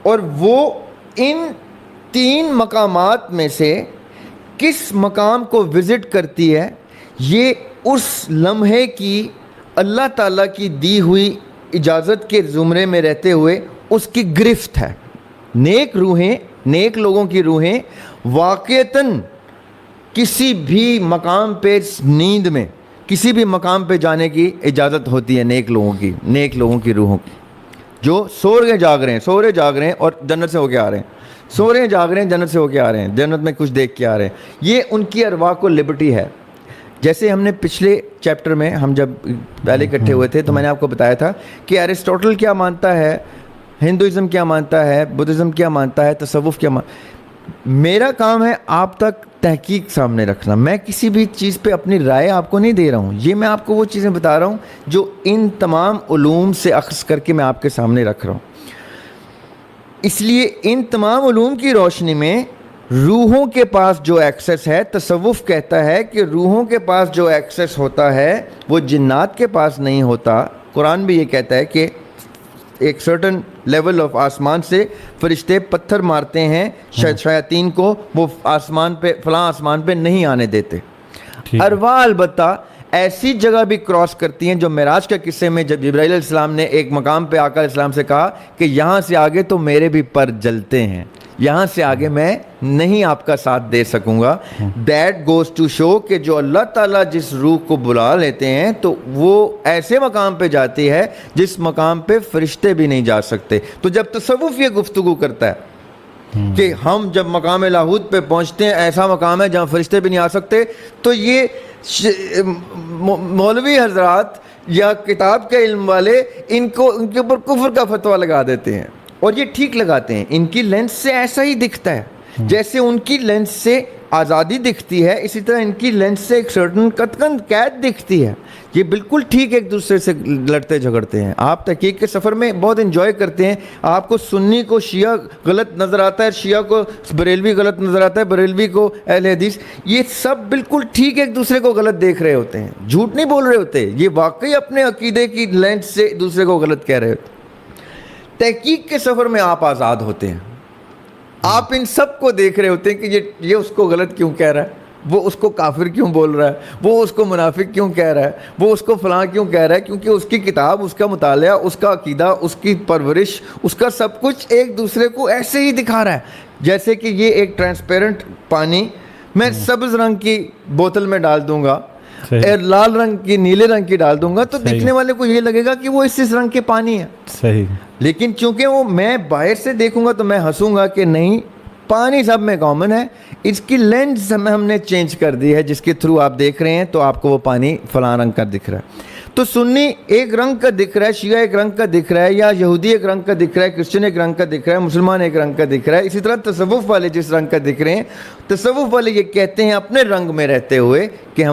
اور وہ ان 3 مقامات میں سے کس مقام کو وزٹ کرتی ہے, یہ اس لمحے کی اللہ تعالیٰ کی دی ہوئی اجازت کے زمرے میں رہتے ہوئے اس کی گرفت ہے. نیک روحیں, نیک لوگوں کی روحیں واقعتاً کسی بھی مقام پہ, نیند میں کسی بھی مقام پہ جانے کی اجازت ہوتی ہے نیک لوگوں کی روحوں کی, جو سو رہے جاگ رہے ہیں اور جنت سے ہو کے آ رہے ہیں, سو رہے ہیں جاگ رہے ہیں, جنت سے ہو کے آ رہے ہیں, جنت میں کچھ دیکھ کے آ رہے ہیں. یہ ان کی ارواح کو لبرٹی ہے. جیسے ہم نے پچھلے چیپٹر میں ہم جب پہلے اکٹھے ہوئے تھے تو میں نے آپ کو بتایا تھا کہ ایرسٹوٹل کیا مانتا ہے, ہندوازم کیا مانتا ہے, بدھزم کیا مانتا ہے, تصوف کیا میرا کام ہے آپ تک تحقیق سامنے رکھنا. میں کسی بھی چیز پہ اپنی رائے آپ کو نہیں دے رہا ہوں, یہ میں آپ کو وہ چیزیں بتا رہا ہوں جو ان تمام علوم سے اخذ کر کے میں آپ کے سامنے رکھ رہا ہوں. اس لیے ان تمام علوم کی روشنی میں روحوں کے پاس جو ایکسیس ہے, تصوف کہتا ہے کہ روحوں کے پاس جو ایکسیس ہوتا ہے وہ جنات کے پاس نہیں ہوتا. قرآن بھی یہ کہتا ہے کہ ایک سرٹن لیول آف آسمان سے فرشتے پتھر مارتے ہیں شیاطین کو, وہ آسمان پہ, فلاں آسمان پہ نہیں آنے دیتے. ارواح البتہ ایسی جگہ بھی کراس کرتی ہیں, جو معراج کے قصے میں جب جبرائیل علیہ السلام نے ایک مقام پہ آقا علیہ السلام سے کہا کہ یہاں سے آگے تو میرے بھی پر جلتے ہیں, یہاں سے آگے میں نہیں آپ کا ساتھ دے سکوں گا. دیٹ گوز ٹو شو کہ جو اللہ تعالیٰ جس روح کو بلا لیتے ہیں تو وہ ایسے مقام پہ جاتی ہے جس مقام پہ فرشتے بھی نہیں جا سکتے. تو جب تصوف یہ گفتگو کرتا ہے کہ ہم جب مقام لاہوت پہ پہنچتے ہیں, ایسا مقام ہے جہاں فرشتے بھی نہیں آ سکتے, تو یہ مولوی حضرات یا کتاب کے علم والے ان کے اوپر کفر کا فتویٰ لگا دیتے ہیں, اور یہ ٹھیک لگاتے ہیں. ان کی لینس سے ایسا ہی دکھتا ہے, جیسے ان کی لینس سے آزادی دکھتی ہے, اسی طرح ان کی لینس سے ایک سرٹن قید دکھتی ہے. یہ بالکل ٹھیک ایک دوسرے سے لڑتے جھگڑتے ہیں. آپ تحقیق کے سفر میں بہت انجوائے کرتے ہیں, آپ کو سنی کو شیعہ غلط نظر آتا ہے, شیعہ کو بریلوی غلط نظر آتا ہے, بریلوی کو اہل حدیث, یہ سب بالکل ٹھیک ایک دوسرے کو غلط دیکھ رہے ہوتے ہیں, جھوٹ نہیں بول رہے ہوتے, یہ واقعی اپنے عقیدے کی لینس سے دوسرے کو غلط کہہ رہے ہوتے. تحقیق کے سفر میں آپ آزاد ہوتے ہیں, آپ ان سب کو دیکھ رہے ہوتے ہیں کہ یہ اس کو غلط کیوں کہہ رہا ہے, وہ اس کو کافر کیوں بول رہا ہے, وہ اس کو منافق کیوں کہہ رہا ہے, وہ اس کو فلاں کیوں کہہ رہا ہے, کیونکہ اس کی کتاب, اس کا مطالعہ, اس کا عقیدہ, اس کی پرورش, اس کا سب کچھ ایک دوسرے کو ایسے ہی دکھا رہا ہے. جیسے کہ یہ ایک ٹرانسپیرنٹ پانی میں سبز رنگ کی بوتل میں ڈال دوں گا, لال رنگ کی, نیلے رنگ کی ڈال دوں گا, تو دیکھنے والے کو یہ لگے گا کہ وہ اس رنگ کے پانی ہے. صحیح. لیکن چونکہ وہ میں باہر سے دیکھوں گا تو میں ہنسوں گا کہ نہیں, پانی سب میں کامن ہے, اس کی لینس ہم نے چینج کر دی ہے جس کے تھرو آپ دیکھ رہے ہیں, تو آپ کو وہ پانی فلاں رنگ کا دکھ رہا ہے. تو سنی ایک رنگ کا دکھ رہا ہے, شیعہ ایک رنگ کا دکھ رہا ہے, یا یہودی ایک رنگ کا دکھ رہا ہے, کرسچن ایک رنگ کا دکھ رہا ہے, مسلمان ایک رنگ کا دکھ رہا ہے. اسی طرح تصوف والے جس رنگ کا دکھ رہے ہیں, تصوف والے یہ کہتے ہیں اپنے رنگ میں رہتے ہوئے کہ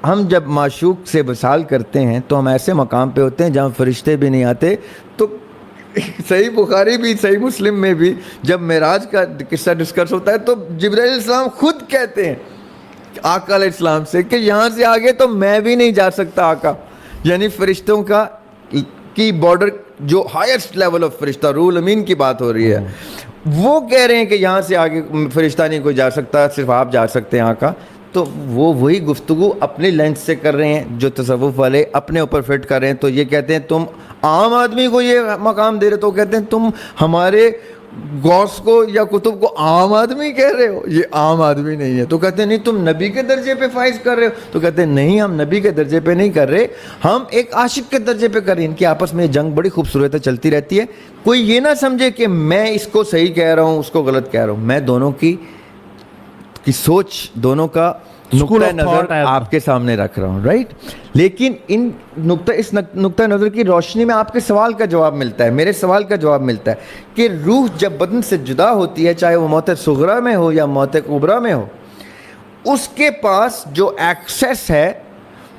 ہم جب معشوق سے وصال کرتے ہیں تو ہم ایسے مقام پہ ہوتے ہیں جہاں فرشتے بھی نہیں آتے. تو صحیح بخاری بھی, صحیح مسلم میں بھی جب معراج کا قصہ ڈسکس ہوتا ہے تو جبرائیل علیہ السلام خود کہتے ہیں آقا علیہ السلام سے کہ یہاں سے آگے تو میں بھی نہیں جا سکتا آقا. یعنی فرشتوں کی بارڈر, جو ہائیسٹ لیول آف فرشتہ, روح الامین کی بات ہو رہی ہے, وہ کہہ رہے ہیں کہ یہاں سے آگے فرشتہ نہیں کوئی جا سکتا, صرف آپ جا سکتے ہیں آقا. تو وہ وہی گفتگو اپنی لینس سے کر رہے ہیں جو تصوف والے اپنے اوپر فٹ کر رہے ہیں. تو یہ کہتے ہیں تم عام آدمی کو یہ مقام دے رہے, تو کہتے ہیں تم ہمارے غوث کو یا کتب کو عام آدمی کہہ رہے ہو, یہ عام آدمی نہیں ہے. تو کہتے ہیں نہیں تم نبی کے درجے پہ فائز کر رہے ہو. تو کہتے ہیں نہیں, ہم نبی کے درجے پہ نہیں کر رہے, ہم ایک عاشق کے درجے پہ کر رہے ہیں. ان کی آپس میں جنگ بڑی خوبصورت چلتی رہتی ہے. کوئی یہ نہ سمجھے کہ میں اس کو صحیح کہہ رہا ہوں, اس کو غلط کہہ رہا ہوں. میں دونوں کی سوچ, دونوں کا نقطہ نظر آپ کے سامنے رکھ رہا ہوں, رائٹ. لیکن اس نقطہ نظر کی روشنی میں آپ کے سوال کا جواب ملتا ہے, میرے سوال کا جواب ملتا ہے کہ روح جب بدن سے جدا ہوتی ہے, چاہے وہ موت صغرا میں ہو یا موت کبریٰ میں ہو, اس کے پاس جو ایکسیس ہے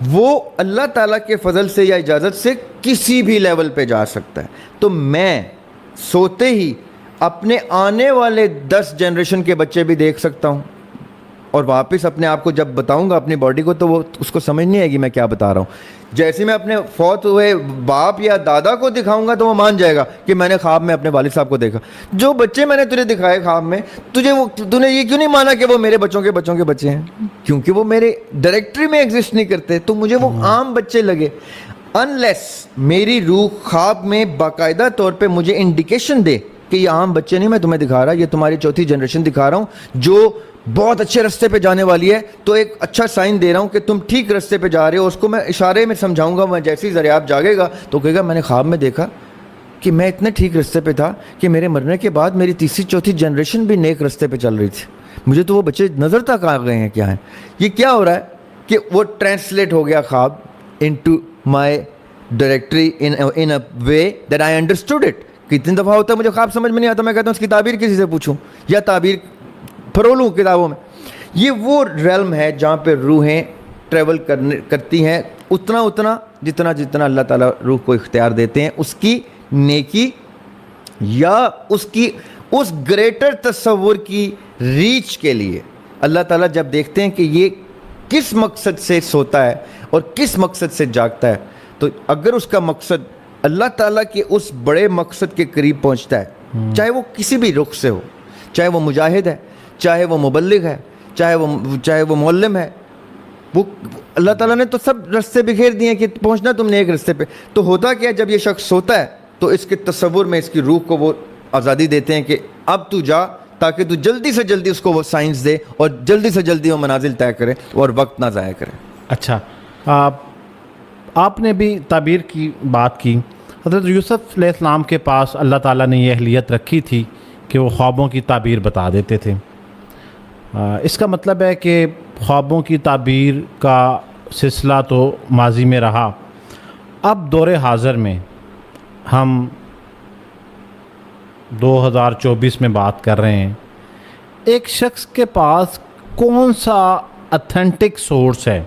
وہ اللہ تعالیٰ کے فضل سے یا اجازت سے کسی بھی لیول پہ جا سکتا ہے. تو میں سوتے ہی اپنے آنے والے 10 جنریشن کے بچے بھی دیکھ سکتا ہوں, اور واپس اپنے آپ کو جب بتاؤں گا اپنی باڈی کو تو وہ اس کو سمجھ نہیں آئے گی میں کیا بتا رہا ہوں. جیسے میں اپنے فوت ہوئے باپ یا دادا کو دکھاؤں گا تو وہ مان جائے گا کہ میں نے خواب میں اپنے والد صاحب کو دیکھا. جو بچے میں نے تجھے دکھائے خواب میں, تو نے یہ کیوں نہیں مانا کہ وہ میرے بچوں کے بچوں کے بچے ہیں؟ کیونکہ وہ میرے ڈائریکٹری میں ایگزسٹ نہیں کرتے, تو مجھے وہ عام بچے لگے. انلیس میری روح خواب میں باقاعدہ طور پہ مجھے انڈیکیشن دے کہ یہ عام بچے نہیں میں تمہیں دکھا رہا, یہ تمہاری 4تھی جنریشن دکھا رہا ہوں جو بہت اچھے رستے پہ جانے والی ہے, تو ایک اچھا سائن دے رہا ہوں کہ تم ٹھیک رستے پہ جا رہے ہو. اس کو میں اشارے میں سمجھاؤں گا, میں جیسے ہی دریافت جاگے گا تو کہے گا میں نے خواب میں دیکھا کہ میں اتنے ٹھیک رستے پہ تھا کہ میرے مرنے کے بعد میری 3ری 4تھی جنریشن بھی نیک رستے پہ چل رہی تھی. مجھے تو وہ بچے نظر تک آ گئے ہیں کیا ہیں. یہ کیا ہو رہا ہے کہ وہ ٹرانسلیٹ ہو گیا خواب into my directory in a way that I understood it. کتنی دفعہ ہوتا ہے مجھے خواب سمجھ میں نہیں آتا, میں کہتا ہوں اس کی تعبیر کسی سے پوچھوں یا تعبیر پھرولوں کتابوں میں. یہ وہ ریلم ہے جہاں پہ روحیں ٹریول کرتی ہیں اتنا جتنا اللہ تعالیٰ روح کو اختیار دیتے ہیں, اس کی نیکی یا اس گریٹر تصور کی ریچ کے لیے. اللہ تعالیٰ جب دیکھتے ہیں کہ یہ کس مقصد سے سوتا ہے اور کس مقصد سے جاگتا ہے, تو اگر اس کا مقصد اللہ تعالیٰ کے اس بڑے مقصد کے قریب پہنچتا ہے, چاہے وہ کسی بھی رخ سے ہو, چاہے وہ مجاہد ہے, چاہے وہ مبلغ ہے, چاہے وہ معلم ہے, وہ اللہ تعالیٰ نے تو سب رستے بکھیر دیے کہ پہنچنا تم نے ایک رستے پہ. تو ہوتا کیا جب یہ شخص سوتا ہے تو اس کے تصور میں اس کی روح کو وہ آزادی دیتے ہیں کہ اب تو جا, تاکہ تو جلدی سے جلدی اس کو وہ سائنس دے اور جلدی سے جلدی وہ منازل طے کرے اور وقت نہ ضائع کرے. اچھا, آپ نے بھی تعبیر کی بات کی. حضرت یوسف علیہ السلام کے پاس اللہ تعالیٰ نے یہ اہلیت رکھی تھی کہ وہ خوابوں کی تعبیر بتا دیتے تھے. اس کا مطلب ہے کہ خوابوں کی تعبیر کا سلسلہ تو ماضی میں رہا. اب دور حاضر میں ہم 2024 میں بات کر رہے ہیں. ایک شخص کے پاس کون سا اتھینٹک سورس ہے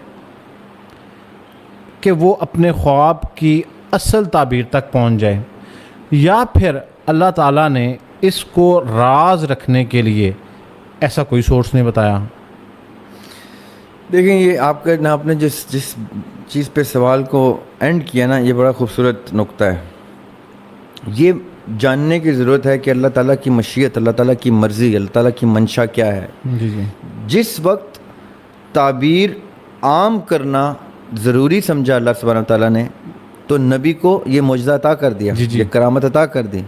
کہ وہ اپنے خواب کی اصل تعبیر تک پہنچ جائے، یا پھر اللہ تعالیٰ نے اس کو راز رکھنے کے لیے ایسا کوئی سورس نہیں بتایا؟ دیکھیں یہ آپ کا آپ نے جس چیز پہ سوال کو اینڈ کیا نا، یہ بڑا خوبصورت نقطہ ہے. یہ جاننے کی ضرورت ہے کہ اللہ تعالیٰ کی مشیت، اللہ تعالیٰ کی مرضی، اللہ تعالیٰ کی منشا کیا ہے. جی جی. جس وقت تعبیر عام کرنا ضروری سمجھا اللہ سبحانہ و تعالیٰ نے، تو نبی کو یہ معجزہ عطا کر دیا، جی جی. یہ کرامت عطا کر دی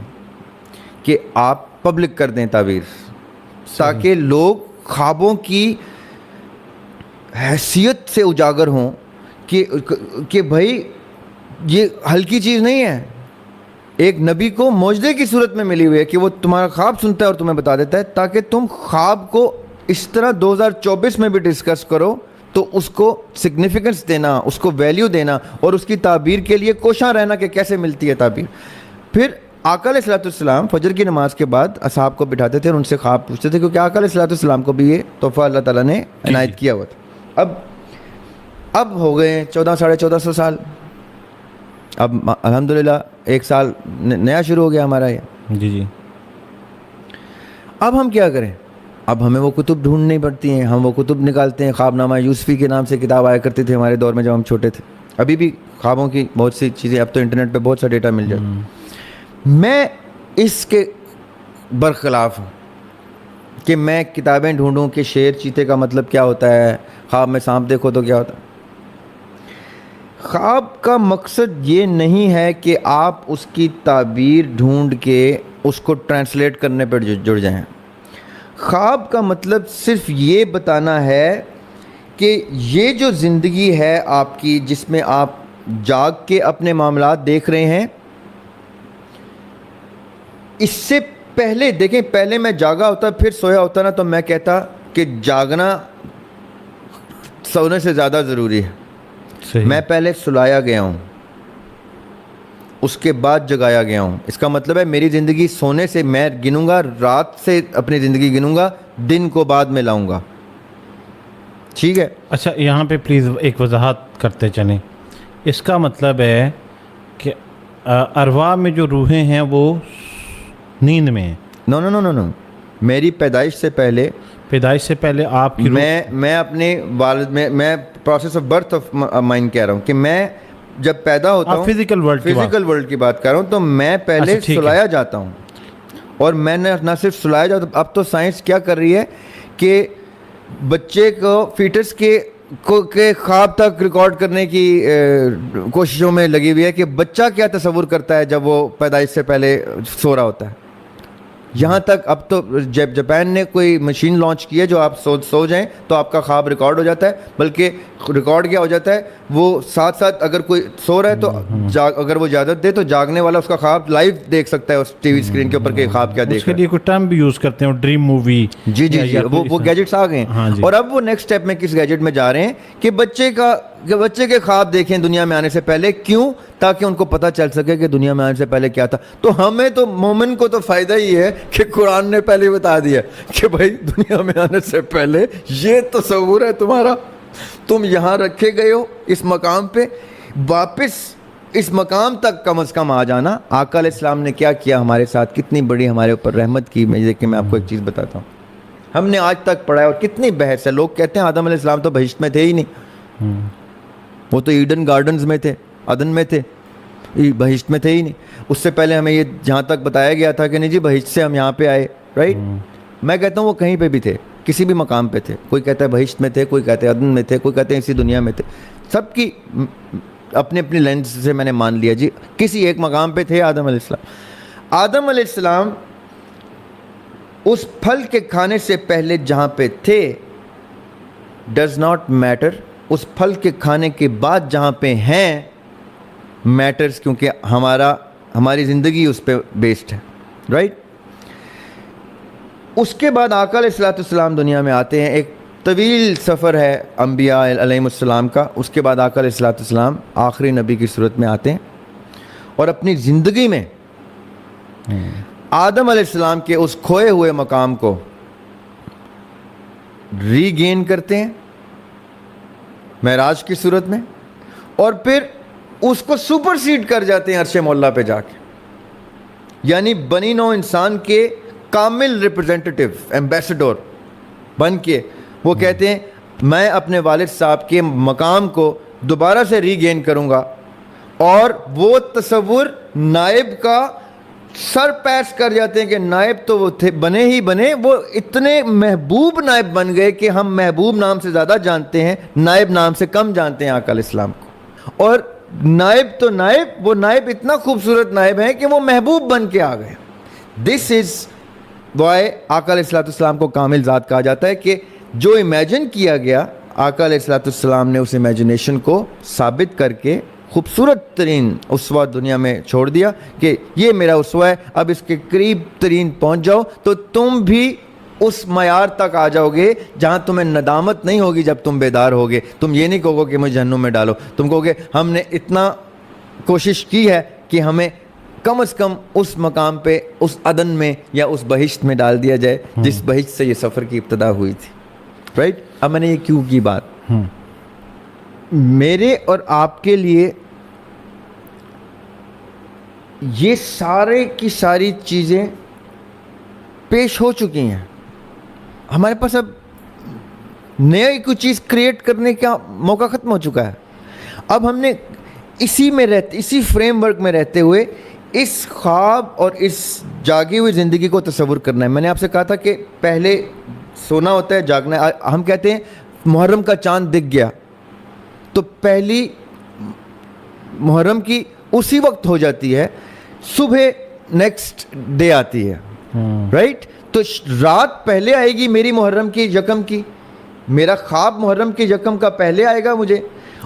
کہ آپ پبلک کر دیں تعبیر، تاکہ لوگ خوابوں کی حیثیت سے اجاگر ہوں کہ بھائی یہ ہلکی چیز نہیں ہے. ایک نبی کو معجزے کی صورت میں ملی ہوئی ہے کہ وہ تمہارا خواب سنتا ہے اور تمہیں بتا دیتا ہے، تاکہ تم خواب کو اس طرح 2024 میں بھی ڈسکس کرو تو اس کو سگنیفیکنس دینا، اس کو ویلیو دینا، اور اس کی تعبیر کے لیے کوشاں رہنا کہ کیسے ملتی ہے تعبیر. پھر آقا علیہ الصلوۃ والسلام فجر کی نماز کے بعد اصحاب کو بٹھاتے تھے اور ان سے خواب پوچھتے تھے، کیونکہ آقا علیہ الصلوۃ والسلام کو بھی یہ تحفہ اللہ تعالیٰ نے عنایت کیا ہوا تھا. اب ہو گئے 1400 سال. اب الحمدللہ ایک سال نیا شروع ہو گیا ہمارا یہ. جی جی. اب ہم کیا کریں؟ اب ہمیں وہ کتب ڈھونڈنی پڑتی ہیں، ہم وہ کتب نکالتے ہیں. خواب نامہ یوسفی کے نام سے کتاب آیا کرتی تھی ہمارے دور میں جب ہم چھوٹے تھے. ابھی بھی خوابوں کی بہت سی چیزیں، اب تو انٹرنیٹ پہ بہت سا ڈیٹا مل جاتا. میں اس کے برخلاف ہوں کہ میں کتابیں ڈھونڈوں کہ شیر چیتے کا مطلب کیا ہوتا ہے، خواب میں سانپ دیکھو تو کیا ہوتا ہے. خواب کا مقصد یہ نہیں ہے کہ آپ اس کی تعبیر ڈھونڈ کے اس کو ٹرانسلیٹ کرنے پر جڑ جائیں. خواب کا مطلب صرف یہ بتانا ہے کہ یہ جو زندگی ہے آپ کی، جس میں آپ جاگ کے اپنے معاملات دیکھ رہے ہیں، اس سے پہلے دیکھیں، پہلے میں جاگا ہوتا پھر سویا ہوتا نا، تو میں کہتا کہ جاگنا سونے سے زیادہ ضروری ہے. صحیح. میں پہلے سلایا گیا ہوں، اس کے بعد جگایا گیا ہوں. اس کا مطلب ہے میری زندگی سونے سے میں گنوں گا، رات سے اپنی زندگی گنوں گا، دن کو بعد میں لاؤں گا. ٹھیک ہے. اچھا یہاں پہ پلیز ایک وضاحت کرتے چلیں. اس کا مطلب ہے کہ ارواح میں جو روحیں ہیں وہ نیند میں ہیں؟ نو نو نو نو نو میری پیدائش سے پہلے آپ کی میں اپنے والد میں process of birth of mind کہہ رہا ہوں کہ میں جب پیدا ہوتا ہوں فزیکل ورلڈ کی بات کر رہا ہوں، تو میں پہلے سلایا جاتا ہوں. اور میں نے نہ صرف سلایا جاتا، اب تو سائنس کیا کر رہی ہے کہ بچے کو فیٹس کے خواب تک ریکارڈ کرنے کی کوششوں میں لگی ہوئی ہے کہ بچہ کیا تصور کرتا ہے جب وہ پیدائش سے پہلے سو رہا ہوتا ہے. یہاں تک اب تو جاپان نے کوئی مشین لانچ کی ہے جو آپ سو جائیں تو آپ کا خواب ریکارڈ ہو جاتا ہے. بلکہ ریکارڈ کیا ہو جاتا ہے، وہ ساتھ ساتھ اگر کوئی سو رہا ہے تو اگر وہ اجازت دے تو جاگنے والا اس کا خواب لائیو دیکھ سکتا ہے اس ٹی وی اسکرین کے اوپر کہ خواب کیا دیکھ رہا ہے. اس کے لیے کوئی ٹرم بھی یوز کرتے ہیں، ڈریم مووی. جی جی جی وہ گیجٹس آ گئے ہیں. اور اب وہ نیکسٹ اسٹیپ میں کس گیجٹ میں جا رہے ہیں کہ بچے کے خواب دیکھیں دنیا میں آنے سے پہلے. کیوں؟ تاکہ ان کو پتہ چل سکے کہ دنیا میں آنے سے پہلے کیا تھا. تو ہمیں تو مومن کو تو فائدہ ہی ہے کہ قرآن نے پہلے بتا دیا کہ بھائی دنیا میں آنے سے پہلے یہ تصور ہے تمہارا، تم یہاں رکھے گئے ہو اس مقام پہ، واپس اس مقام تک کم از کم آ جانا. آقا علیہ السلام نے کیا کیا ہمارے ساتھ، کتنی بڑی ہمارے اوپر رحمت کی. میں آپ کو ایک چیز بتاتا ہوں، ہم نے آج تک پڑھا ہے اور کتنی بحث ہے. لوگ کہتے ہیں آدم علیہ السلام تو بہشت میں تھے ہی نہیں، وہ تو ایڈن گارڈنز میں تھے، عدن میں تھے، بہشت میں تھے ہی نہیں. اس سے پہلے ہمیں یہ جہاں تک بتایا گیا تھا کہ نہیں جی بہشت سے ہم یہاں پہ آئے، رائٹ. میں کہتا ہوں وہ کہیں پہ بھی تھے، کسی بھی مقام پہ تھے. کوئی کہتا ہے بہشت میں تھے، کوئی کہتے ہیں عدن میں تھے، کوئی کہتے ہیں اسی دنیا میں تھے. سب کی اپنی اپنی لینس سے میں نے مان لیا جی کسی ایک مقام پہ تھے آدم علیہ السلام. آدم علیہ السلام اس پھل کے کھانے سے پہلے جہاں پہ تھے ڈز ناٹ میٹر. اس پھل کے کھانے کے بعد جہاں پہ ہیں میٹرز، کیونکہ ہماری زندگی اس پہ بیسڈ ہے، رائٹ. اس کے بعد آقا علیہ الصلوۃ والسلام دنیا میں آتے ہیں. ایک طویل سفر ہے انبیاء علیہم السلام کا. اس کے بعد آقا علیہ الصلوۃ والسلام آخری نبی کی صورت میں آتے ہیں اور اپنی زندگی میں آدم علیہ السلام کے اس کھوئے ہوئے مقام کو ری گین کرتے ہیں معراج کی صورت میں. اور پھر اس کو سپر سیڈ کر جاتے ہیں عرش مولا پہ جا کے. یعنی بنی نو انسان کے کامل ریپرزینٹیٹیو ایمبیسڈور بن کے وہ کہتے ہیں میں اپنے والد صاحب کے مقام کو دوبارہ سے ری گین کروں گا. اور وہ تصور نائب کا سر پیس کر جاتے ہیں کہ نائب تو وہ تھے بنے ہی بنے, وہ اتنے محبوب نائب بن گئے کہ ہم محبوب نام سے زیادہ جانتے ہیں, نائب نام سے کم جانتے ہیں آقا علیہ السلام کو. اور نائب تو نائب, وہ نائب اتنا خوبصورت نائب ہیں کہ وہ محبوب بن کے آ گئے. دس از وائی آقا علیہ السلام کو کامل ذات کہا جاتا ہے کہ جو امیجن کیا گیا آقا علیہ السلام نے اس امیجنیشن کو ثابت کر کے خوبصورت ترین اسوہ دنیا میں چھوڑ دیا کہ یہ میرا اسوہ ہے, اب اس کے قریب ترین پہنچ جاؤ تو تم بھی اس معیار تک آ جاؤ گے جہاں تمہیں ندامت نہیں ہوگی. جب تم بیدار ہوگے تم یہ نہیں کہو گے کہ مجھے جہنم میں ڈالو, تم کہو گے ہم نے اتنا کوشش کی ہے کہ ہمیں کم از کم اس مقام پہ, اس عدن میں یا اس بہشت میں ڈال دیا جائے جس بہشت سے یہ سفر کی ابتدا ہوئی تھی. رائٹ. اب میں نے یہ کیوں کی بات, میرے اور آپ کے لیے یہ سارے کی ساری چیزیں پیش ہو چکی ہیں. ہمارے پاس اب نیا کوئی چیز کریٹ کرنے کا موقع ختم ہو چکا ہے. اب ہم نے اسی میں رہتے, اسی فریم ورک میں رہتے ہوئے اس خواب اور اس جاگی ہوئی زندگی کو تصور کرنا ہے. میں نے آپ سے کہا تھا کہ پہلے سونا ہوتا ہے, جاگنا ہے. ہم کہتے ہیں محرم کا چاند دکھ گیا تو پہلی محرم کی اسی وقت ہو جاتی ہے, صبح نیکسٹ ڈے آتی ہے. رائٹ. تو رات پہلے آئے گی میری محرم کی یکم کی, میرا خواب محرم کی یکم کا پہلے آئے گا مجھے,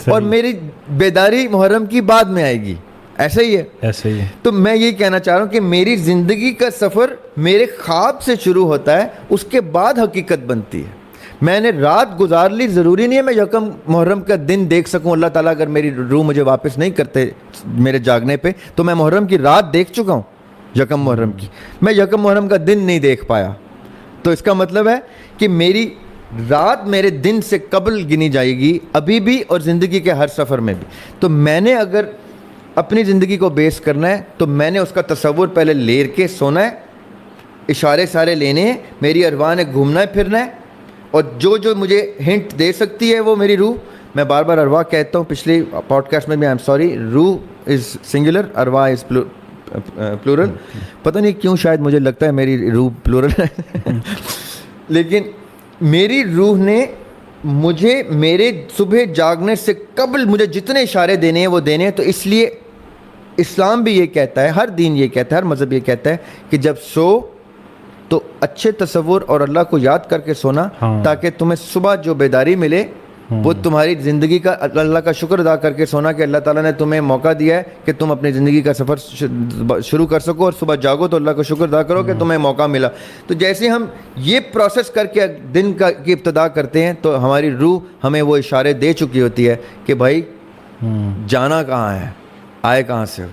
اور میری بیداری محرم کی بعد میں آئے گی. ایسا ہی ہے, ایسا ہی ہے. تو میں یہ کہنا چاہ رہا ہوں کہ میری زندگی کا سفر میرے خواب سے شروع ہوتا ہے, اس کے بعد حقیقت بنتی ہے. میں نے رات گزار لی, ضروری نہیں ہے میں یکم محرم کا دن دیکھ سکوں. اللہ تعالیٰ اگر میری روح مجھے واپس نہیں کرتے میرے جاگنے پہ تو میں محرم کی رات دیکھ چکا ہوں. یکم محرم کی میں یکم محرم کا دن نہیں دیکھ پایا, تو اس کا مطلب ہے کہ میری رات میرے دن سے قبل گنی جائے گی ابھی بھی, اور زندگی کے ہر سفر میں بھی. تو میں نے اگر اپنی زندگی کو بیس کرنا ہے تو میں نے اس کا تصور پہلے لے کے سونا ہے, اشارے سارے لینے ہیں, میری ارواح نے گھومنا ہے پھرنا ہے, اور جو مجھے ہنٹ دے سکتی ہے وہ میری روح. میں بار بار ارواح کہتا ہوں, پچھلی پوڈ کاسٹ میں بھی, آئی ایم سوری, روح از سنگولر, ارواح از پلورل. پتہ نہیں کیوں, شاید مجھے لگتا ہے میری روح پلورل ہے لیکن میری روح نے مجھے میرے صبح جاگنے سے قبل مجھے جتنے اشارے دینے ہیں وہ دینے ہیں. تو اس لیے اسلام بھی یہ کہتا ہے, ہر دین یہ کہتا ہے, ہر مذہب یہ کہتا ہے کہ جب سو تو اچھے تصور اور اللہ کو یاد کر کے سونا, تاکہ تمہیں صبح جو بیداری ملے وہ تمہاری زندگی کا اللہ کا شکر ادا کر کے سونا کہ اللہ تعالیٰ نے تمہیں موقع دیا ہے کہ تم اپنی زندگی کا سفر شروع کر سکو, اور صبح جاگو تو اللہ کا شکر ادا کرو کہ تمہیں موقع ملا. تو جیسے ہم یہ پروسیس کر کے دن کی ابتدا کرتے ہیں تو ہماری روح ہمیں وہ اشارے دے چکی ہوتی ہے کہ بھائی جانا کہاں ہے, آئے کہاں سے.